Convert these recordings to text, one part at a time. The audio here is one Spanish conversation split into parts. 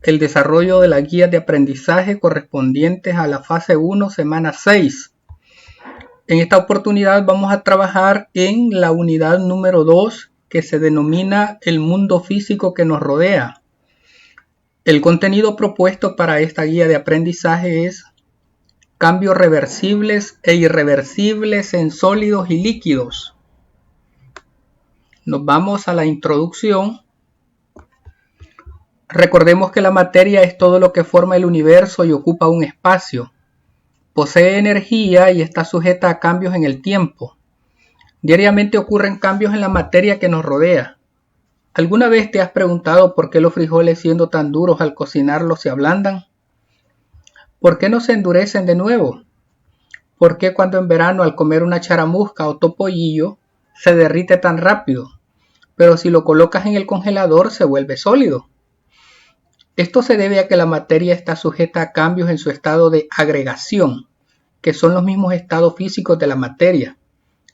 el desarrollo de las guías de aprendizaje correspondientes a la fase 1, semana 6. En esta oportunidad vamos a trabajar en la unidad número 2, que se denomina el mundo físico que nos rodea. El contenido propuesto para esta guía de aprendizaje es cambios reversibles e irreversibles en sólidos y líquidos. Nos vamos a la introducción. Recordemos que la materia es todo lo que forma el universo y ocupa un espacio. Posee energía y está sujeta a cambios en el tiempo. Diariamente ocurren cambios en la materia que nos rodea. ¿Alguna vez te has preguntado por qué los frijoles, siendo tan duros al cocinarlos, se ablandan? ¿Por qué no se endurecen de nuevo? ¿Por qué cuando en verano al comer una charamusca o topollillo se derrite tan rápido? Pero si lo colocas en el congelador se vuelve sólido. Esto se debe a que la materia está sujeta a cambios en su estado de agregación, que son los mismos estados físicos de la materia: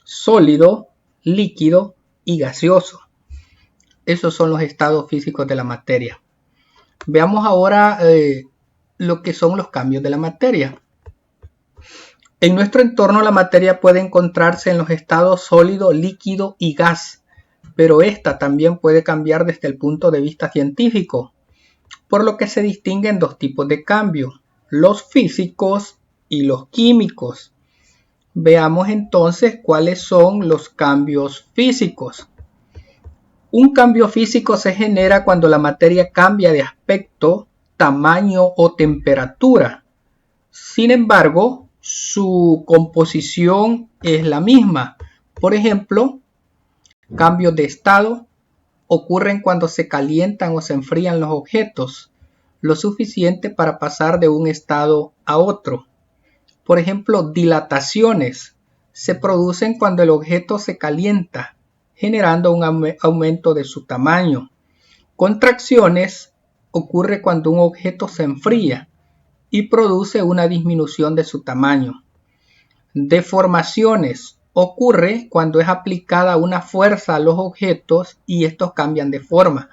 sólido, líquido y gaseoso. Esos son los estados físicos de la materia. Veamos ahora lo que son los cambios de la materia. En nuestro entorno la materia puede encontrarse en los estados sólido, líquido y gas, pero esta también puede cambiar desde el punto de vista científico, por lo que se distinguen dos tipos de cambio: los físicos y los químicos. Veamos entonces cuáles son los cambios físicos. Un cambio físico se genera cuando la materia cambia de aspecto, tamaño o temperatura. Sin embargo, su composición es la misma. Por ejemplo, cambios de estado ocurren cuando se calientan o se enfrían los objetos, lo suficiente para pasar de un estado a otro. Por ejemplo, dilataciones se producen cuando el objeto se calienta, generando un aumento de su tamaño. Contracciones ocurre cuando un objeto se enfría y produce una disminución de su tamaño. Deformaciones ocurre cuando es aplicada una fuerza a los objetos y estos cambian de forma.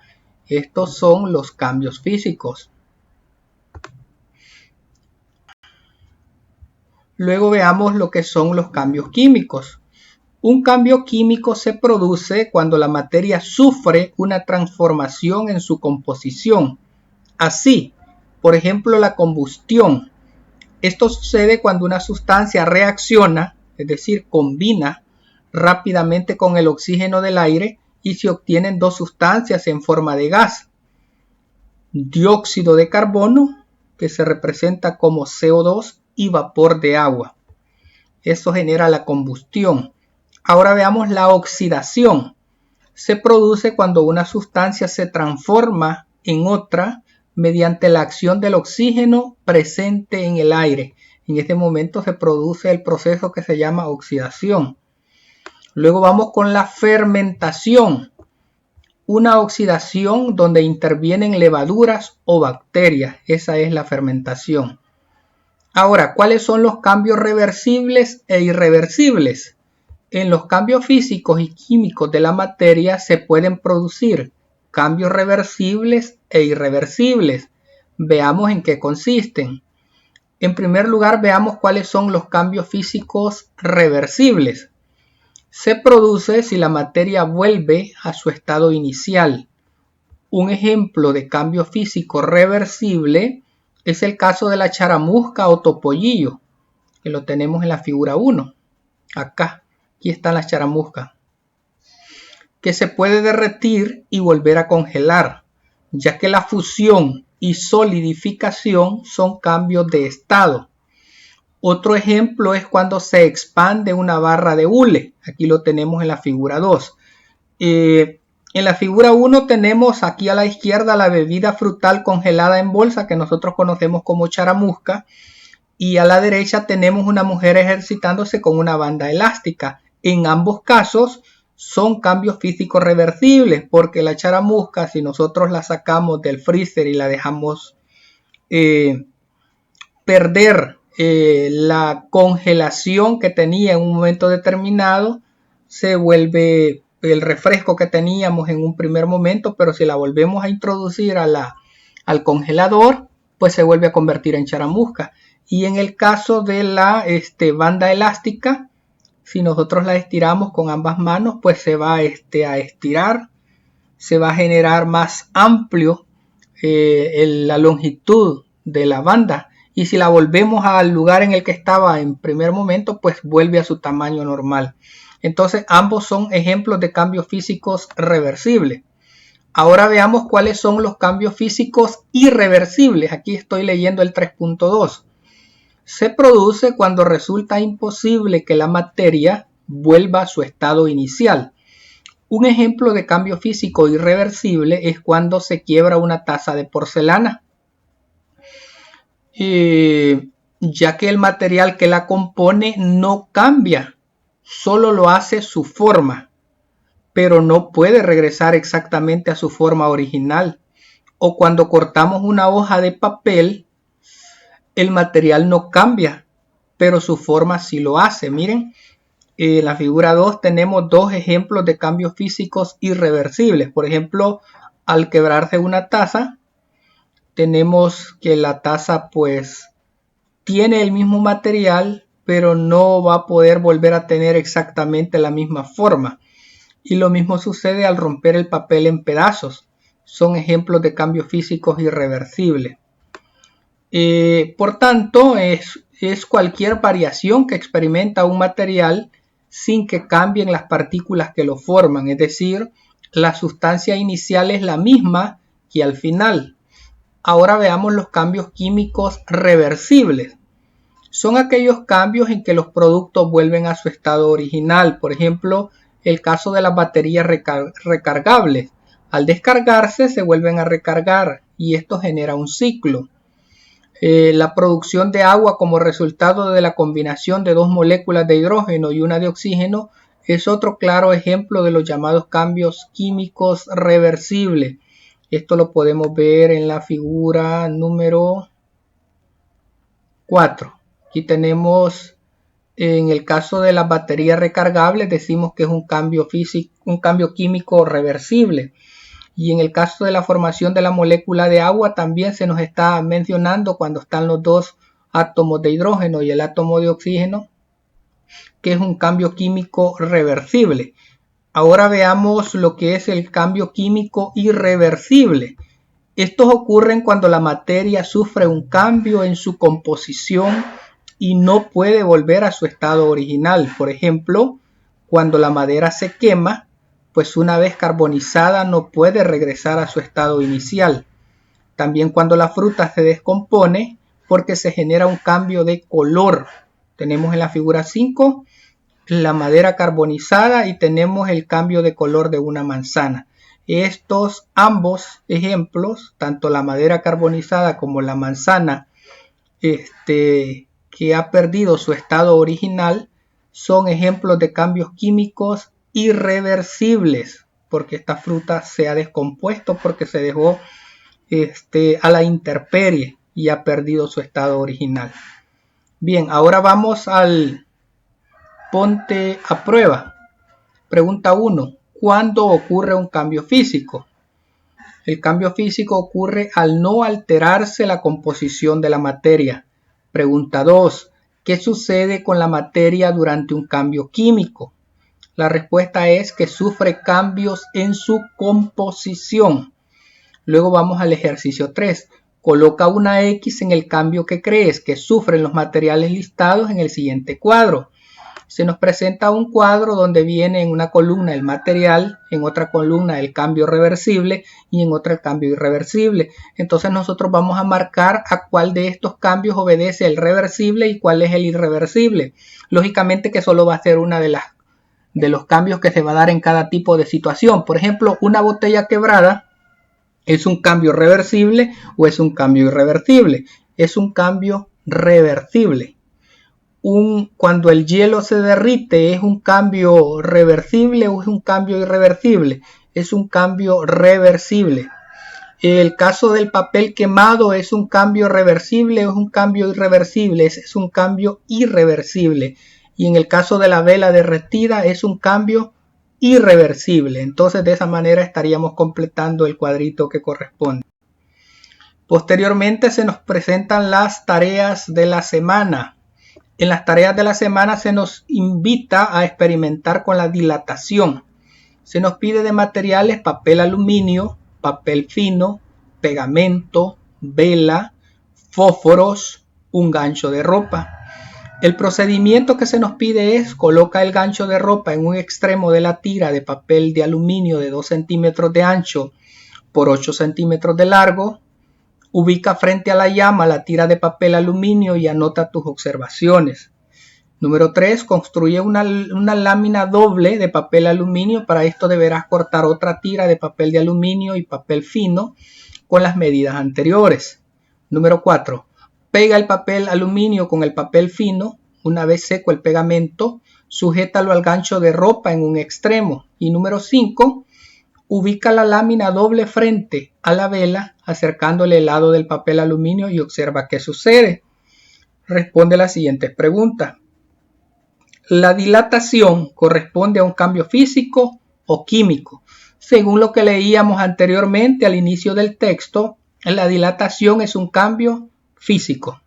Estos son los cambios físicos. Luego veamos lo que son los cambios químicos. Un cambio químico se produce cuando la materia sufre una transformación en su composición. Así, por ejemplo, la combustión. Esto sucede cuando una sustancia reacciona, es decir, combina rápidamente con el oxígeno del aire y se obtienen dos sustancias en forma de gas: dióxido de carbono, que se representa como CO2, y vapor de agua. Eso genera la combustión. Ahora veamos la oxidación. Se produce cuando una sustancia se transforma en otra mediante la acción del oxígeno presente en el aire. En este momento se produce el proceso que se llama oxidación. Luego vamos con la fermentación. Una oxidación donde intervienen levaduras o bacterias. Esa es la fermentación. Ahora, ¿cuáles son los cambios reversibles e irreversibles? En los cambios físicos y químicos de la materia se pueden producir cambios reversibles e irreversibles. Veamos en qué consisten. En primer lugar, veamos cuáles son los cambios físicos reversibles. Se produce si la materia vuelve a su estado inicial. Un ejemplo de cambio físico reversible es el caso de la charamusca o topollillo, que lo tenemos en la figura 1. Acá. Aquí están las charamuscas, que se puede derretir y volver a congelar, ya que la fusión y solidificación son cambios de estado. Otro ejemplo es cuando se expande una barra de hule. Aquí lo tenemos en la figura 2. En la figura 1 tenemos aquí a la izquierda la bebida frutal congelada en bolsa, que nosotros conocemos como charamusca, y a la derecha tenemos una mujer ejercitándose con una banda elástica. En ambos casos son cambios físicos reversibles, porque la charamusca, si nosotros la sacamos del freezer y la dejamos perder la congelación que tenía en un momento determinado, se vuelve el refresco que teníamos en un primer momento, pero si la volvemos a introducir a la al congelador, pues se vuelve a convertir en charamusca. Y en el caso de la banda elástica, si nosotros la estiramos con ambas manos, pues se va a estirar, se va a generar más amplio la longitud de la banda. Y si la volvemos al lugar en el que estaba en primer momento, pues vuelve a su tamaño normal. Entonces ambos son ejemplos de cambios físicos reversibles. Ahora veamos cuáles son los cambios físicos irreversibles. Aquí estoy leyendo el 3.2. Se produce cuando resulta imposible que la materia vuelva a su estado inicial. Un ejemplo de cambio físico irreversible es cuando se quiebra una taza de porcelana, ya que el material que la compone no cambia, solo lo hace su forma, pero no puede regresar exactamente a su forma original. O cuando cortamos una hoja de papel, el material no cambia, pero su forma sí lo hace. Miren, en la figura 2 tenemos dos ejemplos de cambios físicos irreversibles. Por ejemplo, al quebrarse una taza, tenemos que la taza pues tiene el mismo material, pero no va a poder volver a tener exactamente la misma forma. Y lo mismo sucede al romper el papel en pedazos. Son ejemplos de cambios físicos irreversibles. Por tanto, es cualquier variación que experimenta un material sin que cambien las partículas que lo forman. Es decir, la sustancia inicial es la misma que al final. Ahora veamos los cambios químicos reversibles. Son aquellos cambios en que los productos vuelven a su estado original. Por ejemplo, el caso de las baterías recargables. Al descargarse se vuelven a recargar y esto genera un ciclo. La producción de agua como resultado de la combinación de dos moléculas de hidrógeno y una de oxígeno es otro claro ejemplo de los llamados cambios químicos reversibles. Esto lo podemos ver en la figura número 4. Aquí tenemos, en el caso de las baterías recargables, decimos que es un cambio físico, un cambio químico reversible. Y en el caso de la formación de la molécula de agua también se nos está mencionando cuando están los dos átomos de hidrógeno y el átomo de oxígeno, que es un cambio químico reversible. Ahora veamos lo que es el cambio químico irreversible. Estos ocurren cuando la materia sufre un cambio en su composición y no puede volver a su estado original. Por ejemplo, cuando la madera se quema, pues una vez carbonizada no puede regresar a su estado inicial. También cuando la fruta se descompone porque se genera un cambio de color. Tenemos en la figura 5 la madera carbonizada y tenemos el cambio de color de una manzana. Estos ambos ejemplos, tanto la madera carbonizada como la manzana que ha perdido su estado original, son ejemplos de cambios químicos irreversibles, porque esta fruta se ha descompuesto porque se dejó a la intemperie y ha perdido su estado original. Bien, ahora vamos al ponte a prueba. Pregunta 1. ¿Cuándo ocurre un cambio físico? El cambio físico ocurre al no alterarse la composición de la materia. Pregunta 2. ¿Qué sucede con la materia durante un cambio químico? La respuesta es que sufre cambios en su composición. Luego vamos al ejercicio 3. Coloca una X en el cambio que crees que sufren los materiales listados en el siguiente cuadro. Se nos presenta un cuadro donde viene en una columna el material, en otra columna el cambio reversible y en otra el cambio irreversible. Entonces nosotros vamos a marcar a cuál de estos cambios obedece el reversible y cuál es el irreversible. Lógicamente que solo va a ser una de los cambios que se va a dar en cada tipo de situación. Por ejemplo, una botella quebrada ¿es un cambio reversible o es un cambio irreversible? Es un cambio reversible. Cuando el hielo se derrite, ¿es un cambio reversible o es un cambio irreversible? Es un cambio reversible. El caso del papel quemado, ¿es un cambio reversible o es un cambio irreversible? Es un cambio irreversible. Y en el caso de la vela derretida, es un cambio irreversible. Entonces de esa manera estaríamos completando el cuadrito que corresponde. Posteriormente se nos presentan las tareas de la semana. En las tareas de la semana se nos invita a experimentar con la dilatación. Se nos pide de materiales papel aluminio, papel fino, pegamento, vela, fósforos, un gancho de ropa. El procedimiento que se nos pide es: coloca el gancho de ropa en un extremo de la tira de papel de aluminio de 2 centímetros de ancho por 8 centímetros de largo. Ubica frente a la llama la tira de papel aluminio y anota tus observaciones. Número 3. Construye una lámina doble de papel aluminio. Para esto deberás cortar otra tira de papel de aluminio y papel fino con las medidas anteriores. Número 4. Pega el papel aluminio con el papel fino. Una vez seco el pegamento, sujétalo al gancho de ropa en un extremo. Y número 5. Ubica la lámina doble frente a la vela, acercándole el lado del papel aluminio y observa qué sucede. Responde las siguientes preguntas. ¿La dilatación corresponde a un cambio físico o químico? Según lo que leíamos anteriormente al inicio del texto, la dilatación es un cambio físico.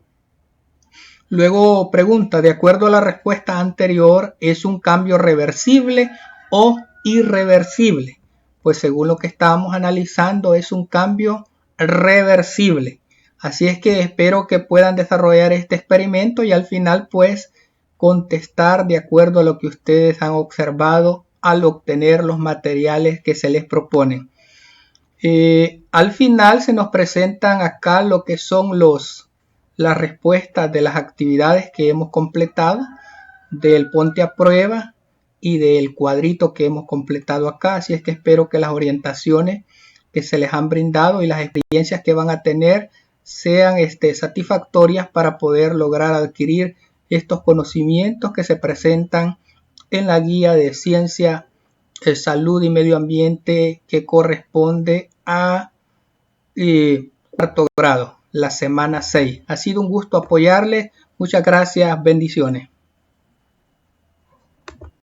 Luego pregunta, de acuerdo a la respuesta anterior, ¿es un cambio reversible o irreversible? Pues según lo que estábamos analizando, es un cambio reversible. Así es que espero que puedan desarrollar este experimento y al final pues contestar de acuerdo a lo que ustedes han observado al obtener los materiales que se les proponen. Al final se nos presentan acá lo que son las respuestas de las actividades que hemos completado, del ponte a prueba y del cuadrito que hemos completado acá. Así es que espero que las orientaciones que se les han brindado y las experiencias que van a tener sean satisfactorias para poder lograr adquirir estos conocimientos que se presentan en la guía de ciencia, salud y medio ambiente que corresponde a cuarto grado, la semana 6. Ha sido un gusto apoyarles. Muchas gracias. Bendiciones.